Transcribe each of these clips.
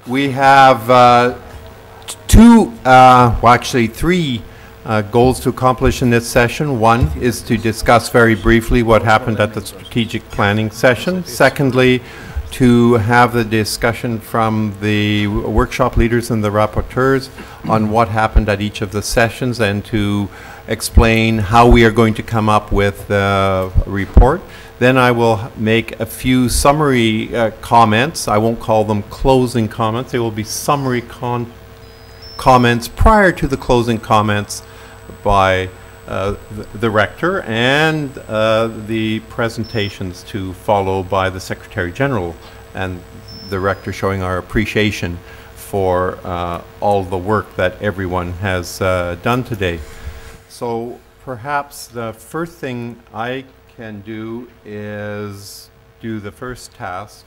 We have actually three goals to accomplish in this session. One is to discuss very briefly what happened at the strategic planning session. Secondly, to have the discussion from the workshop leaders and the rapporteurs on what happened at each of the sessions and to explain how we are going to come up with the report. Then I will make a few summary comments. I won't call them closing comments. They will be summary comments prior to the closing comments by the rector and the presentations to follow by the Secretary General and the rector, showing our appreciation for all the work that everyone has done today. So perhaps the first thing I can do is do the first task,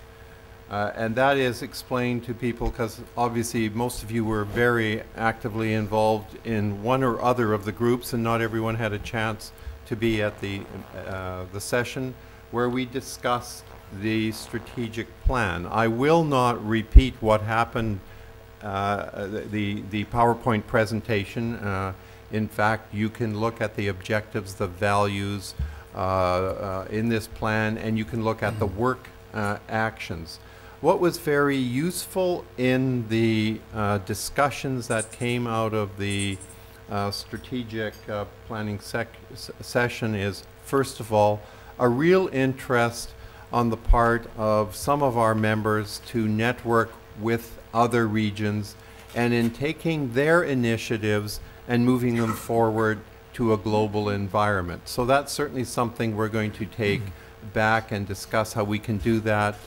and that is explain to people, because obviously most of you were very actively involved in one or other of the groups, and not everyone had a chance to be at the session where we discussed the strategic plan. I will not repeat what happened, the PowerPoint presentation. In fact, you can look at the objectives, the values in this plan, and you can look at the work actions. What was very useful in the discussions that came out of the strategic planning session is, first of all, a real interest on the part of some of our members to network with other regions and in taking their initiatives and moving them forward to a global environment. So that's certainly something we're going to take back and discuss how we can do that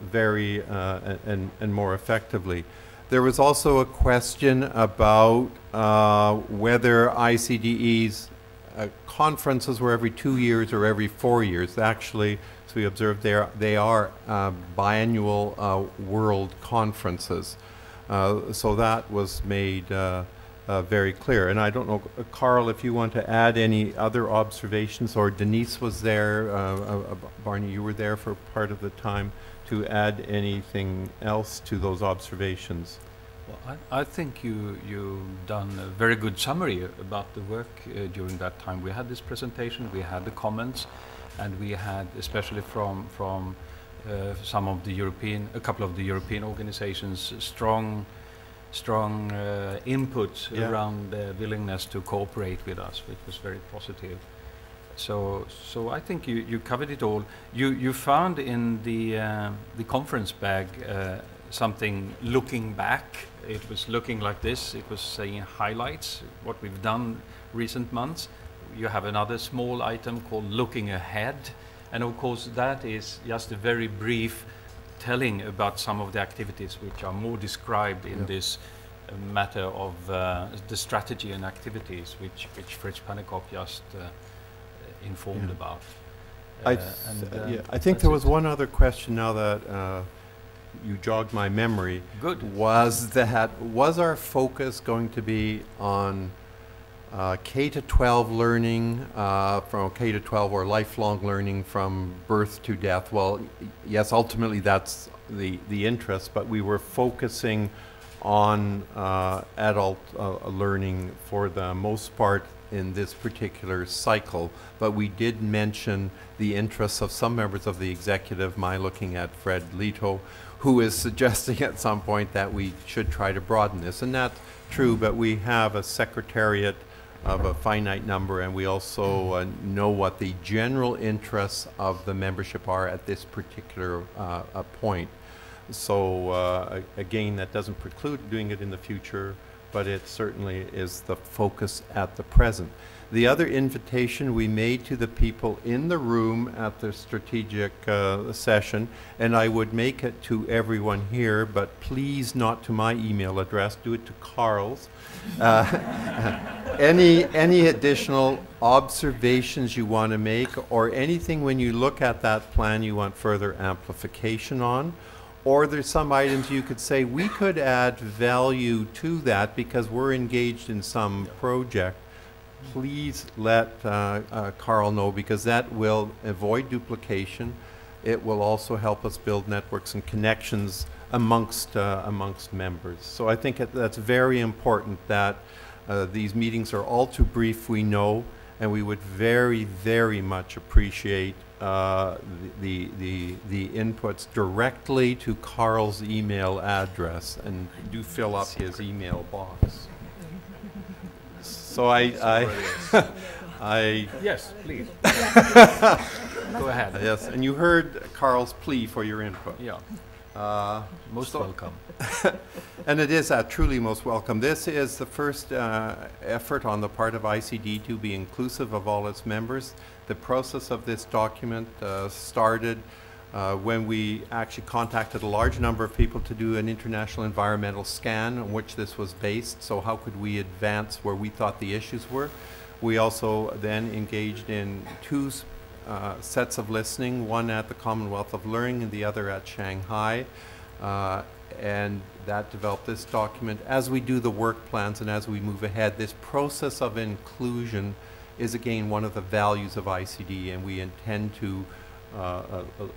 very and more effectively. There was also a question about whether ICDE's conferences were every 2 years or every 4 years. Actually, as we observed, they are biannual world conferences. So that was made very clear. And I don't know, Carl, if you want to add any other observations, or Denise was there, Barney, you were there for part of the time, to add anything else to those observations. Well, I think you've done a very good summary about the work during that time. We had this presentation, we had the comments, and we had, especially from some of the a couple of the European organizations, strong input around the willingness to cooperate with us, which was very positive. So I think you covered it all. You found in the conference bag something looking back. It was looking like this. It was saying highlights, what we've done recent months. You have another small item called looking ahead, and of course that is just a very brief telling about some of the activities which are more described in this matter of the strategy and activities which Frits Pannekoek just informed about. I think there was one other question now that you jogged my memory. Good. Was our focus going to be on K-12 learning, from K-12 or lifelong learning from birth to death? Well, yes, ultimately that's the interest, but we were focusing on adult learning for the most part in this particular cycle, but we did mention the interests of some members of the executive, looking at Fred Leto, who is suggesting at some point that we should try to broaden this. And that's true, but we have a secretariat of a finite number, and we also know what the general interests of the membership are at this particular point. So again, that doesn't preclude doing it in the future, but it certainly is the focus at the present. The other invitation we made to the people in the room at the strategic session, and I would make it to everyone here, but please not to my email address, do it to Carl's. Any additional observations you want to make, or anything when you look at that plan you want further amplification on, or there's some items you could say we could add value to that because we're engaged in some project, please let Carl know, because that will avoid duplication. It will also help us build networks and connections amongst members. So I think that's very important that these meetings are all too brief, we know, and we would very, very much appreciate the inputs directly to Carl's email address, and do fill up his email box. So Yes, please. Go ahead. Yes, and you heard Carl's plea for your input. Yeah. Most welcome. And it is truly most welcome. This is the first effort on the part of ICDE to be inclusive of all its members. The process of this document started when we actually contacted a large number of people to do an international environmental scan on which this was based. So how could we advance where we thought the issues were? We also then engaged in two sets of listening, one at the Commonwealth of Learning and the other at Shanghai. And that developed this document. As we do the work plans and as we move ahead, this process of inclusion is again one of the values of ICDE, and we intend to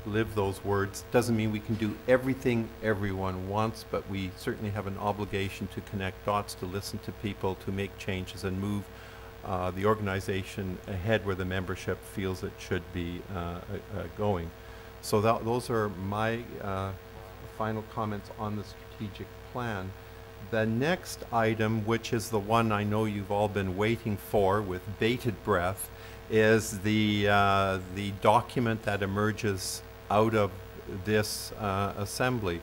live those words. Doesn't mean we can do everything everyone wants, but we certainly have an obligation to connect dots, to listen to people, to make changes and move the organization ahead where the membership feels it should be going. So those are my final comments on the strategic plan. The next item, which is the one I know you've all been waiting for with bated breath, is the document that emerges out of this assembly.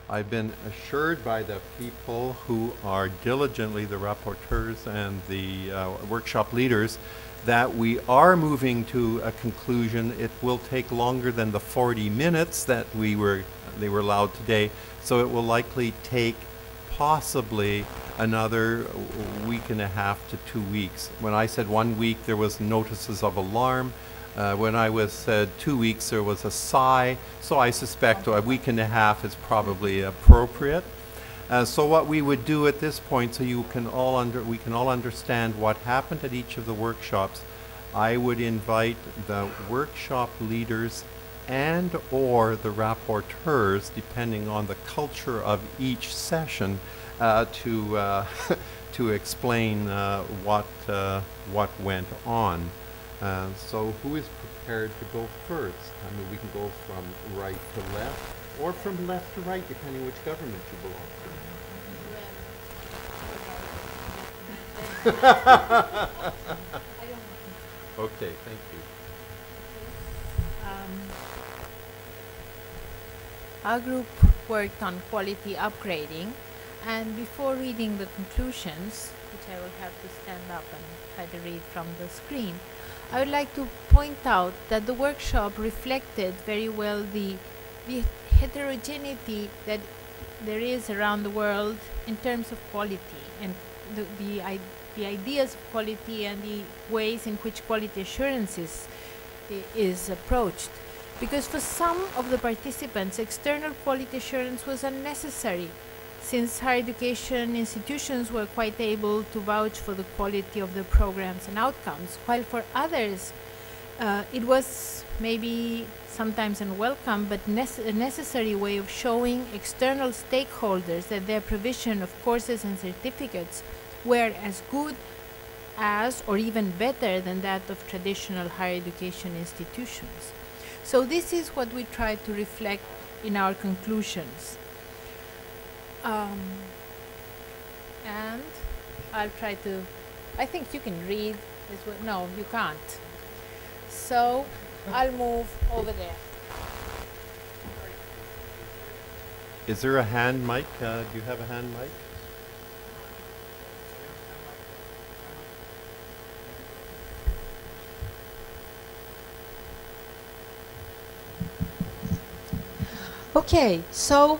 I've been assured by the people who are diligently the rapporteurs and the workshop leaders that we are moving to a conclusion. It will take longer than the 40 minutes that they were allowed today, so it will likely take possibly another week and a half to 2 weeks. When I said 1 week, there was notices of alarm. When I said 2 weeks, there was a sigh. So I suspect a week and a half is probably appropriate. So what we would do at this point, so we can all understand what happened at each of the workshops, I would invite the workshop leaders and or the rapporteurs, depending on the culture of each session, to explain what went on. So who is prepared to go first? I mean, we can go from right to left, or from left to right, depending which government you belong to. Okay, thank you. Our group worked on quality upgrading, and before reading the conclusions, which I will have to stand up and try to read from the screen, I would like to point out that the workshop reflected very well the heterogeneity that there is around the world in terms of quality, and the ideas of quality and the ways in which quality assurance is approached. Because for some of the participants, external quality assurance was unnecessary, since higher education institutions were quite able to vouch for the quality of the programs and outcomes, while for others it was maybe sometimes unwelcome, but a necessary way of showing external stakeholders that their provision of courses and certificates were as good as or even better than that of traditional higher education institutions. So this is what we try to reflect in our conclusions. And I'll try to, I think you can read as well. No, you can't. So I'll move over there. Is there a hand mic? Do you have a hand mic? Okay, so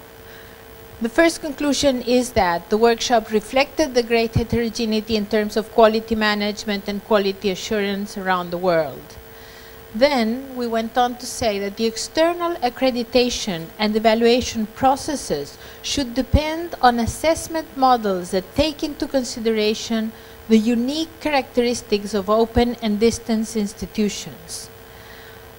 the first conclusion is that the workshop reflected the great heterogeneity in terms of quality management and quality assurance around the world. Then we went on to say that the external accreditation and evaluation processes should depend on assessment models that take into consideration the unique characteristics of open and distance institutions.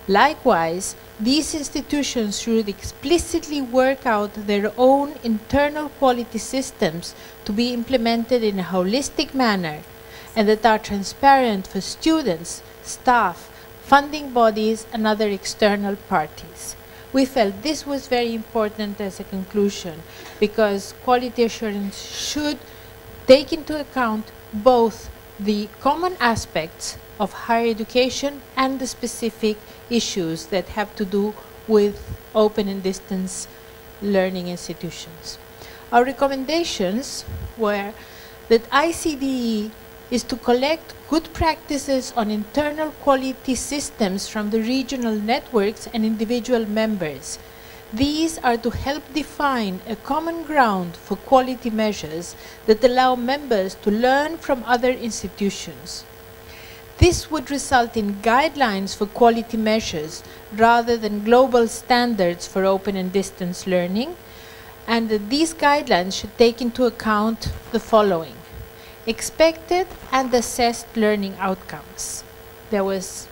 Likewise, these institutions should explicitly work out their own internal quality systems to be implemented in a holistic manner and that are transparent for students, staff, funding bodies, and other external parties. We felt this was very important as a conclusion because quality assurance should take into account both the common aspects of higher education and the specific issues that have to do with open and distance learning institutions. Our recommendations were that ICDE is to collect good practices on internal quality systems from the regional networks and individual members. These are to help define a common ground for quality measures that allow members to learn from other institutions. This would result in guidelines for quality measures rather than global standards for open and distance learning, and that these guidelines should take into account the following: expected and assessed learning outcomes. There was,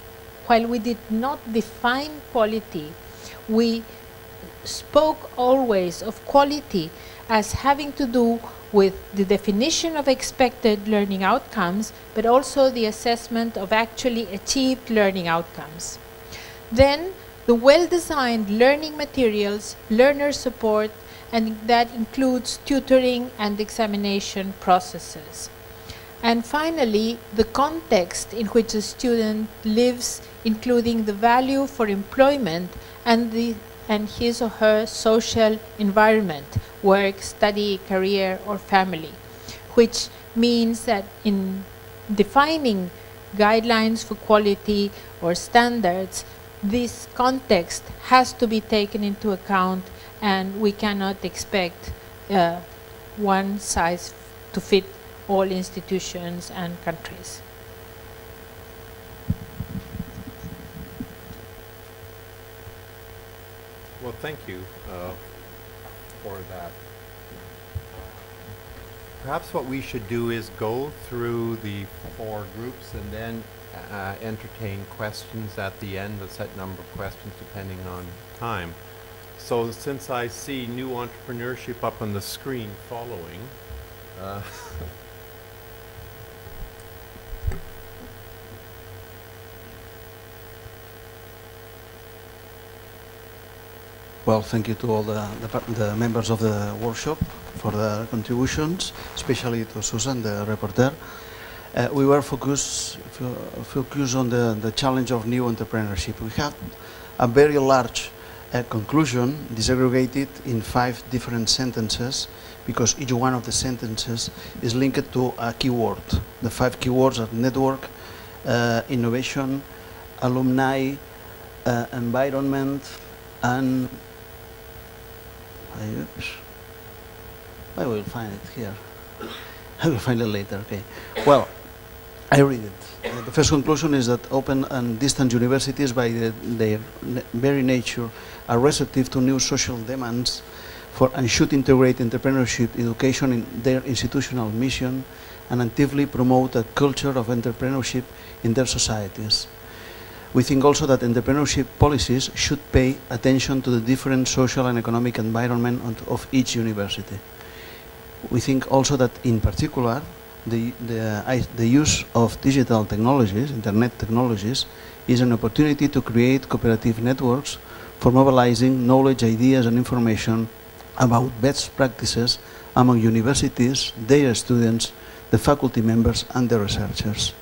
while we did not define quality, we spoke always of quality as having to do with the definition of expected learning outcomes, but also the assessment of actually achieved learning outcomes. Then, the well-designed learning materials, learner support, and that includes tutoring and examination processes. And finally, the context in which a student lives, including the value for employment and his or her social environment, work, study, career, or family, which means that in defining guidelines for quality or standards, this context has to be taken into account, and we cannot expect one size to fit all institutions and countries. Well, thank you for that. Perhaps what we should do is go through the 4 groups and then entertain questions at the end, a set number of questions depending on time. So since I see new entrepreneurship up on the screen following, well, thank you to all the members of the workshop for their contributions, especially to Susan, the rapporteur. We were focused on the challenge of new entrepreneurship. We have a very large conclusion disaggregated in 5 different sentences, because each one of the sentences is linked to a keyword. The 5 keywords are network, innovation, alumni, environment, and I will find it here. I will find it later, okay. Well, I read it. The first conclusion is that open and distant universities, by their very nature, are receptive to new social demands and should integrate entrepreneurship education in their institutional mission and actively promote a culture of entrepreneurship in their societies. We think also that entrepreneurship policies should pay attention to the different social and economic environment of each university. We think also that, in particular, the use of digital technologies, internet technologies, is an opportunity to create cooperative networks for mobilizing knowledge, ideas, and information about best practices among universities, their students, the faculty members, and the researchers.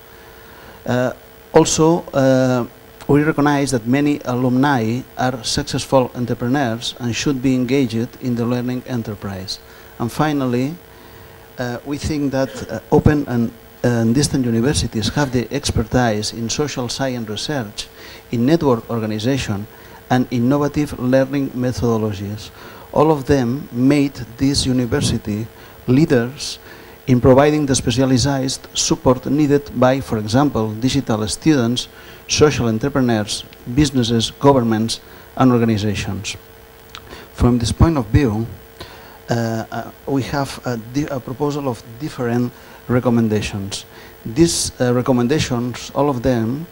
We recognize that many alumni are successful entrepreneurs and should be engaged in the learning enterprise. And finally, we think that open and distant universities have the expertise in social science research, in network organization, and innovative learning methodologies. All of them made this university leaders in providing the specialized support needed by, for example, digital students, social entrepreneurs, businesses, governments, and organizations. From this point of view, we have a proposal of different recommendations. These recommendations, all of them,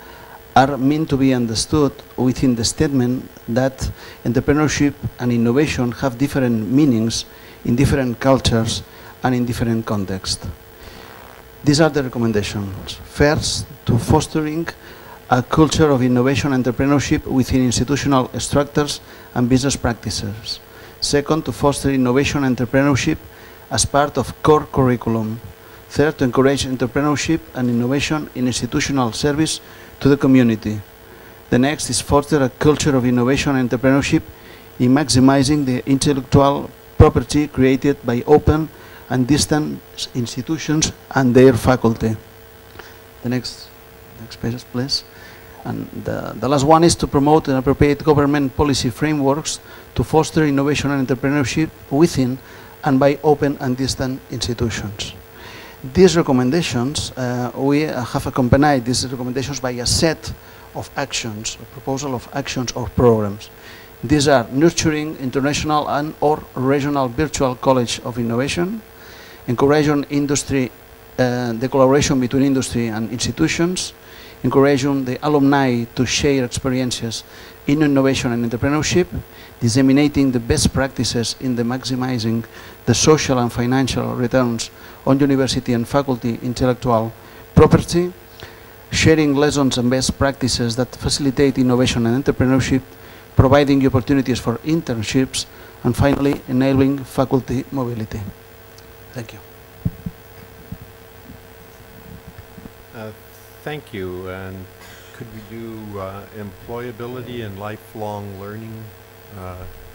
are meant to be understood within the statement that entrepreneurship and innovation have different meanings in different cultures and in different contexts. These are the recommendations. First, to fostering a culture of innovation and entrepreneurship within institutional structures and business practices. Second, to foster innovation and entrepreneurship as part of core curriculum. Third, to encourage entrepreneurship and innovation in institutional service to the community. The next is foster a culture of innovation and entrepreneurship in maximizing the intellectual property created by open and distant institutions and their faculty. The next page, please. And the last one is to promote an appropriate government policy frameworks to foster innovation and entrepreneurship within and by open and distant institutions. These recommendations, we have accompanied these recommendations by a set of actions, a proposal of actions or programs. These are nurturing international and or regional virtual college of innovation, encouraging industry, the collaboration between industry and institutions, encouraging the alumni to share experiences in innovation and entrepreneurship, disseminating the best practices in the maximizing the social and financial returns on university and faculty intellectual property, sharing lessons and best practices that facilitate innovation and entrepreneurship, providing opportunities for internships, and finally, enabling faculty mobility. Thank you. Thank you. And could we do employability and lifelong learning?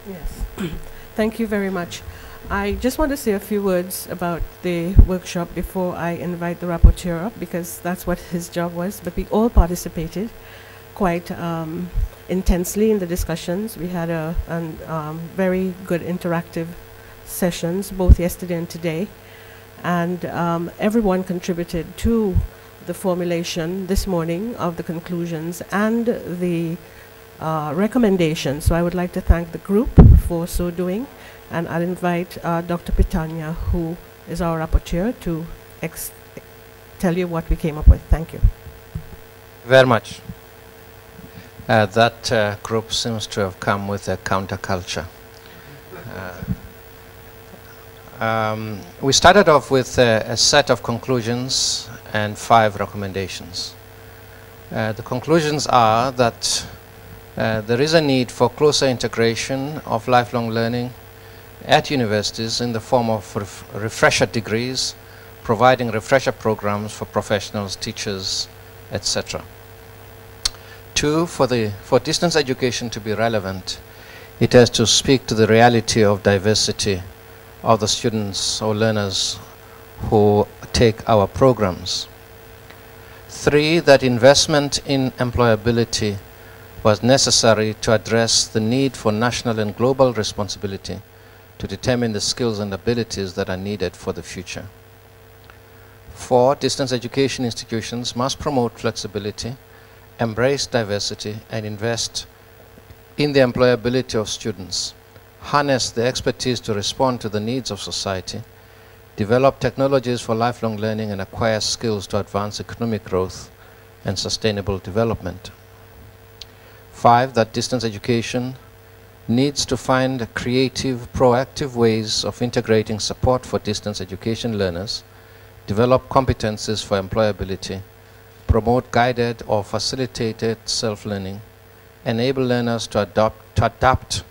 Yes. Thank you very much. I just want to say a few words about the workshop before I invite the rapporteur up, because that's what his job was. But we all participated quite intensely in the discussions. We had very good interactive sessions, both yesterday and today. And everyone contributed to the formulation this morning of the conclusions and the recommendations. So I would like to thank the group for so doing. And I'll invite Dr. Pitanya, who is our rapporteur, to tell you what we came up with. Thank you. Very much. That group seems to have come with a counterculture. We started off with a set of conclusions and 5 recommendations. The conclusions are that there is a need for closer integration of lifelong learning at universities in the form of refresher degrees, providing refresher programs for professionals, teachers, etc. 2, for distance education to be relevant, it has to speak to the reality of diversity of the students or learners who take our programs. 3, that investment in employability was necessary to address the need for national and global responsibility to determine the skills and abilities that are needed for the future. 4, distance education institutions must promote flexibility, embrace diversity, and invest in the employability of students, harness the expertise to respond to the needs of society, develop technologies for lifelong learning, and acquire skills to advance economic growth and sustainable development. 5, that distance education needs to find creative, proactive ways of integrating support for distance education learners, develop competencies for employability, promote guided or facilitated self-learning, enable learners to adapt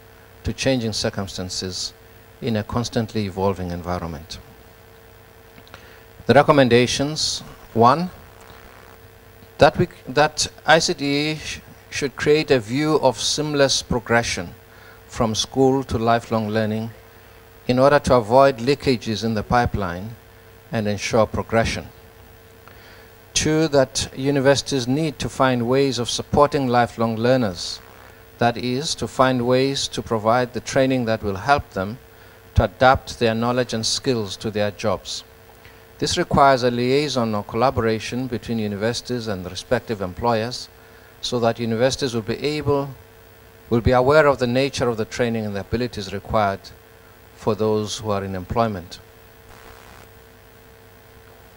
to changing circumstances in a constantly evolving environment. The recommendations: 1, that ICDE should create a view of seamless progression from school to lifelong learning in order to avoid leakages in the pipeline and ensure progression. 2, that universities need to find ways of supporting lifelong learners, that is, to find ways to provide the training that will help them to adapt their knowledge and skills to their jobs. This requires a liaison or collaboration between universities and the respective employers, so that universities will be aware of the nature of the training and the abilities required for those who are in employment.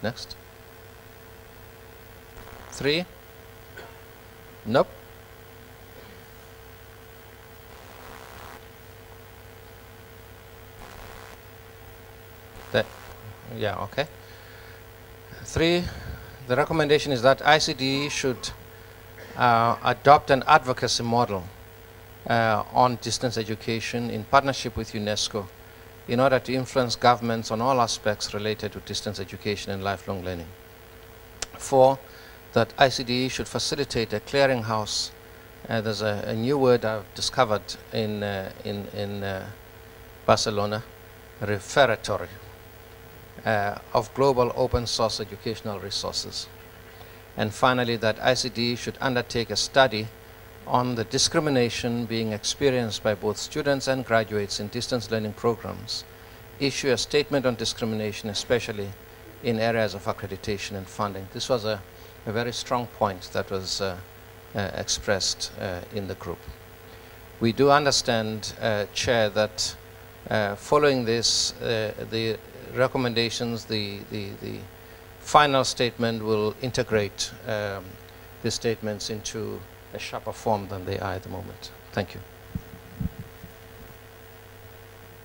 Next. 3, Nope. Yeah, okay. 3, the recommendation is that ICDE should adopt an advocacy model on distance education in partnership with UNESCO in order to influence governments on all aspects related to distance education and lifelong learning. 4, that ICDE should facilitate a clearinghouse. There's a new word I've discovered in Barcelona, referatory, of global open source educational resources. And finally, that ICDE should undertake a study on the discrimination being experienced by both students and graduates in distance learning programs, issue a statement on discrimination, especially in areas of accreditation and funding. This was a very strong point that was expressed in the group. We do understand, Chair, that following this, the recommendations, the final statement will integrate the statements into a sharper form than they are at the moment. Thank you.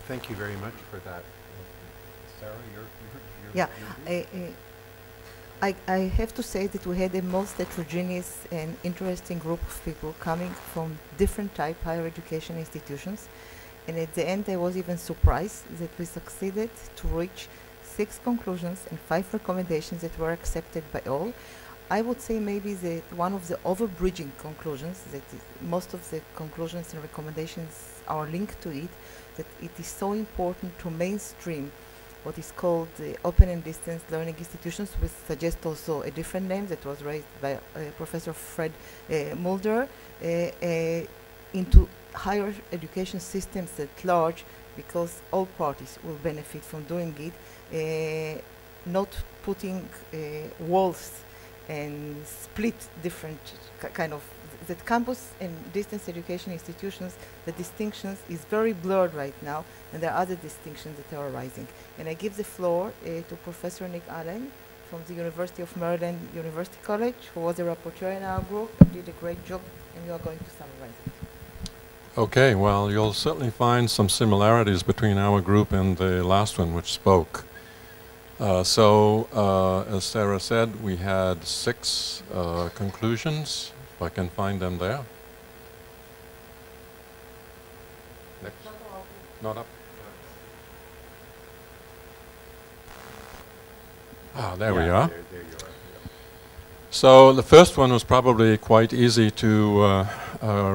Thank you very much for that. Sarah, I have to say that we had a most heterogeneous and interesting group of people coming from different type higher education institutions. And at the end, I was even surprised that we succeeded to reach 6 conclusions and 5 recommendations that were accepted by all. I would say maybe that one of the overbridging conclusions, that most of the conclusions and recommendations are linked to it, that it is so important to mainstream what is called the open and distance learning institutions. We suggest also a different name that was raised by Professor Fred Mulder, into higher education systems at large, because all parties will benefit from doing it, not putting walls and split different kind of, that campus and distance education institutions, the distinctions is very blurred right now, and there are other distinctions that are arising. And I give the floor to Professor Nick Allen from the University of Maryland University College, who was a rapporteur in our group and did a great job, and you are going to summarize it. Okay, well, you'll certainly find some similarities between our group and the last one which spoke. As Sarah said, we had 6 conclusions, if I can find them there. Next. Not up. Ah, there we are. There you are. So the first one was probably quite easy to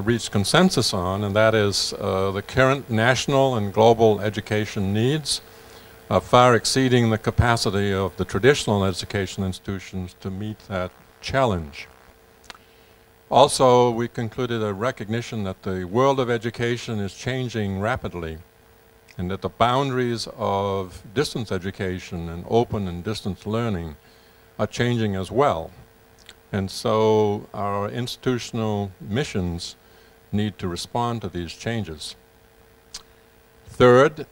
reach consensus on, and that is the current national and global education needs far exceeding the capacity of the traditional education institutions to meet that challenge. Also, we concluded a recognition that the world of education is changing rapidly, and that the boundaries of distance education and open and distance learning are changing as well. And so our institutional missions need to respond to these changes. Third,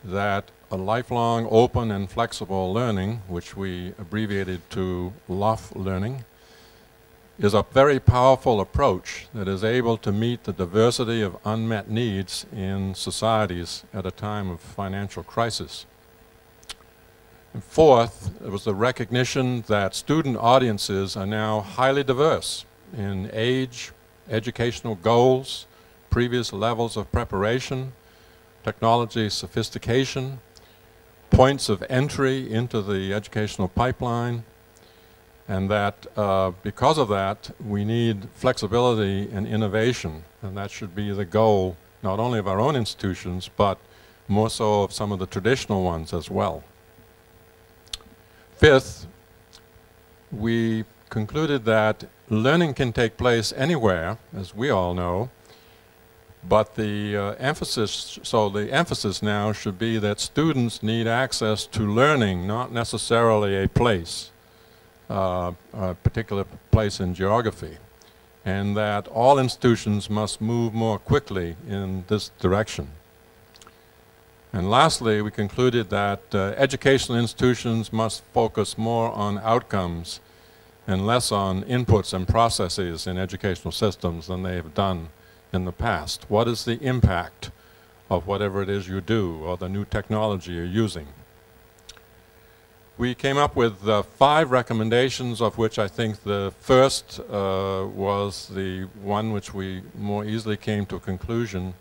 that a lifelong open and flexible learning, which we abbreviated to LOF learning, is a very powerful approach that is able to meet the diversity of unmet needs in societies at a time of financial crisis. And fourth, it was the recognition that student audiences are now highly diverse in age, educational goals, previous levels of preparation, technology sophistication, points of entry into the educational pipeline, and that because of that, we need flexibility and innovation, and that should be the goal not only of our own institutions, but more so of some of the traditional ones as well. Fifth, we concluded that learning can take place anywhere, as we all know, but the emphasis now should be that students need access to learning, not necessarily a place, a particular place in geography, and that all institutions must move more quickly in this direction. And lastly, we concluded that educational institutions must focus more on outcomes and less on inputs and processes in educational systems than they have done in the past. What is the impact of whatever it is you do or the new technology you're using? We came up with 5 recommendations, of which I think the first was the one which we more easily came to a conclusion,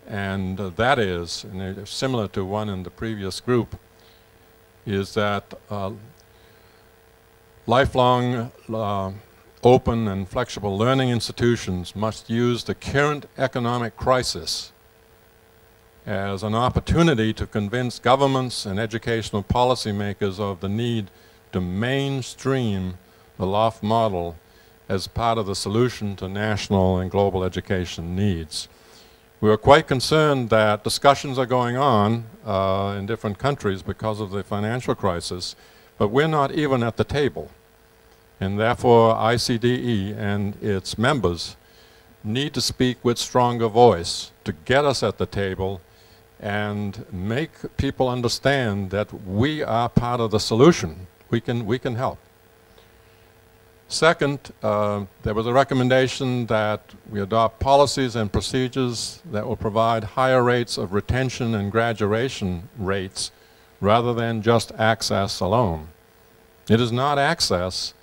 and that is, and similar to one in the previous group, is that lifelong open and flexible learning institutions must use the current economic crisis as an opportunity to convince governments and educational policymakers of the need to mainstream the LOF model as part of the solution to national and global education needs. We are quite concerned that discussions are going on in different countries because of the financial crisis, but we're not even at the table. And therefore, ICDE and its members need to speak with stronger voice to get us at the table and make people understand that we are part of the solution. We can help. Second, there was a recommendation that we adopt policies and procedures that will provide higher rates of retention and graduation rates rather than just access alone. It is not access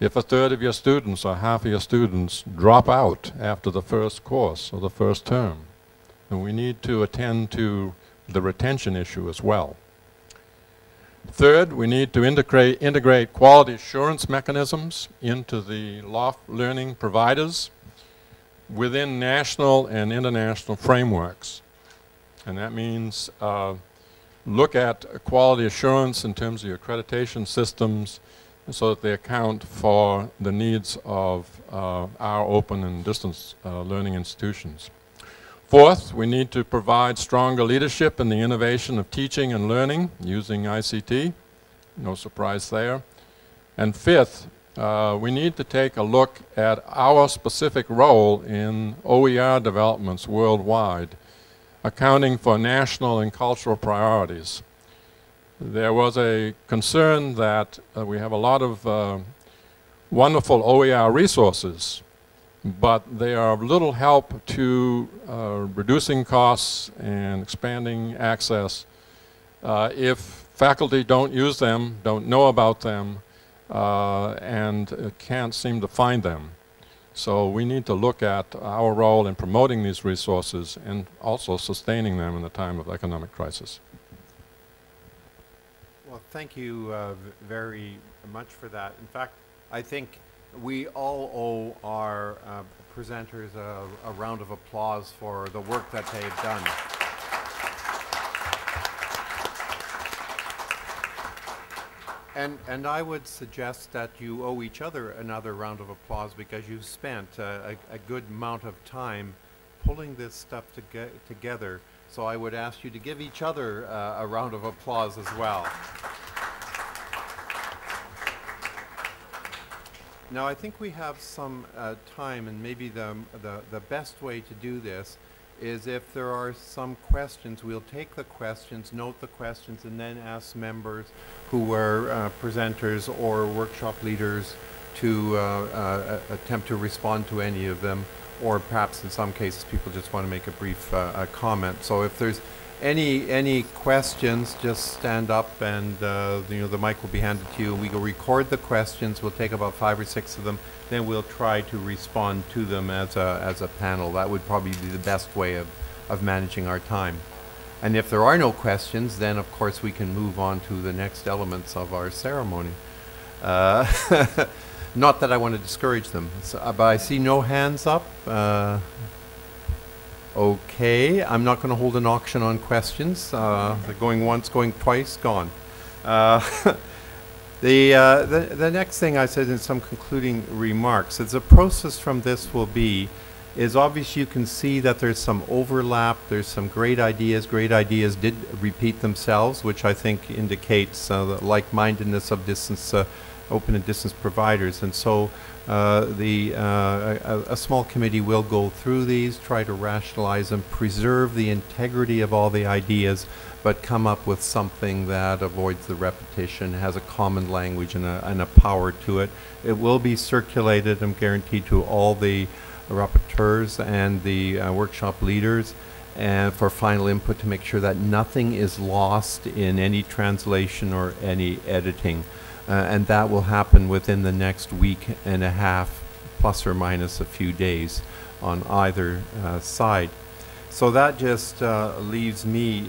if a third of your students or half of your students drop out after the first course or the first term. And we need to attend to the retention issue as well. Third, we need to integrate quality assurance mechanisms into the LOF learning providers within national and international frameworks. And that means look at quality assurance in terms of your accreditation systems so that they account for the needs of our open and distance learning institutions. Fourth, we need to provide stronger leadership in the innovation of teaching and learning using ICT. No surprise there. And fifth, we need to take a look at our specific role in OER developments worldwide, accounting for national and cultural priorities. There was a concern that we have a lot of wonderful OER resources, but they are of little help to reducing costs and expanding access if faculty don't use them, don't know about them, and can't seem to find them. So we need to look at our role in promoting these resources and also sustaining them in the time of economic crisis. Well, thank you very much for that. In fact, I think we all owe our presenters a round of applause for the work that they've done. And I would suggest that you owe each other another round of applause because you've spent a good amount of time pulling this stuff together. So I would ask you to give each other a round of applause as well. Now I think we have some time, and maybe the best way to do this is if there are some questions, we'll take the questions, note the questions, and then ask members who were presenters or workshop leaders to attempt to respond to any of them, or perhaps in some cases people just want to make a brief comment. So if there's any questions, just stand up and the mic will be handed to you. We will record the questions. We'll take about 5 or 6 of them. Then we'll try to respond to them as a panel. That would probably be the best way of managing our time. And if there are no questions, then of course we can move on to the next elements of our ceremony. Not that I want to discourage them, but I see no hands up. Okay, I'm not going to hold an auction on questions. They're going once, going twice, gone. The next thing I said in some concluding remarks is the process from this will be, is obviously you can see that there's some overlap, there's some great ideas did repeat themselves, which I think indicates the like-mindedness of distance open and distance providers. And so a small committee will go through these, try to rationalize them, preserve the integrity of all the ideas, but come up with something that avoids the repetition, has a common language and a power to it. It will be circulated, I'm guaranteed, to all the rapporteurs and the workshop leaders, and for final input to make sure that nothing is lost in any translation or any editing. And that will happen within the next week and a half, plus or minus a few days on either side. So that just leaves me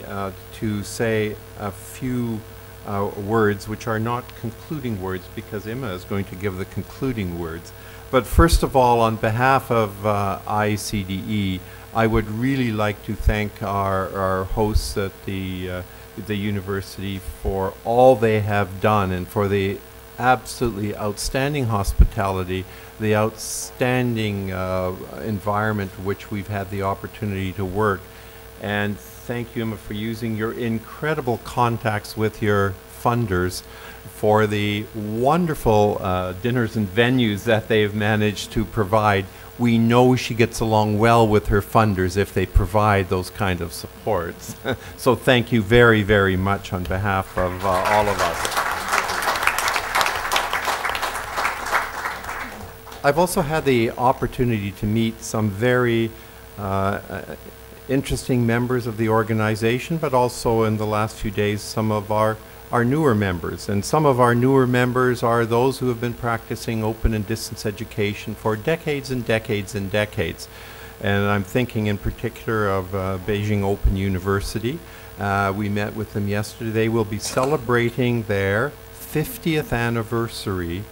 to say a few words, which are not concluding words, because Emma is going to give the concluding words. But first of all, on behalf of ICDE, I would really like to thank our hosts at the university for all they have done and for the absolutely outstanding hospitality, the outstanding environment in which we've had the opportunity to work. And thank you, Emma, for using your incredible contacts with your funders for the wonderful dinners and venues that they've managed to provide. We know she gets along well with her funders if they provide those kind of supports. So thank you very, very much on behalf of all of us. I've also had the opportunity to meet some very interesting members of the organization, but also in the last few days some of our newer members. And some of our newer members are those who have been practicing open and distance education for decades and decades and decades. And I'm thinking in particular of Beijing Open University. We met with them yesterday. They will be celebrating their 50th anniversary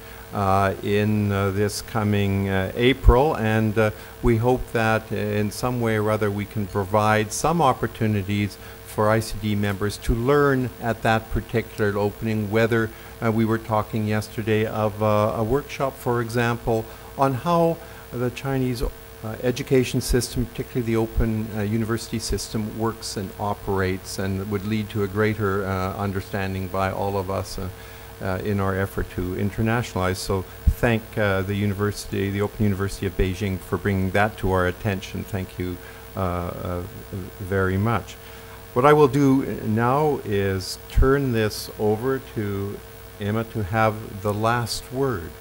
in this coming April, and we hope that in some way or other we can provide some opportunities for ICD members to learn at that particular opening, whether we were talking yesterday of a workshop, for example, on how the Chinese education system, particularly the open university system, works and operates, and would lead to a greater understanding by all of us in our effort to internationalize. So thank the university, the Open University of Beijing, for bringing that to our attention. Thank you very much. What I will do now is turn this over to Emma to have the last word.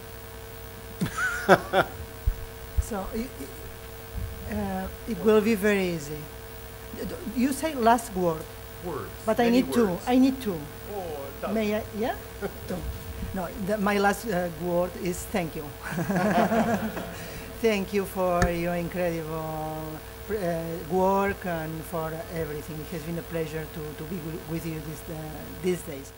So it will be very easy. You say last word. Words. But I need two. I need two. Oh, May I? Yeah? Two. No, my last word is thank you. Thank you for your incredible work and for everything. It has been a pleasure to be with you these days.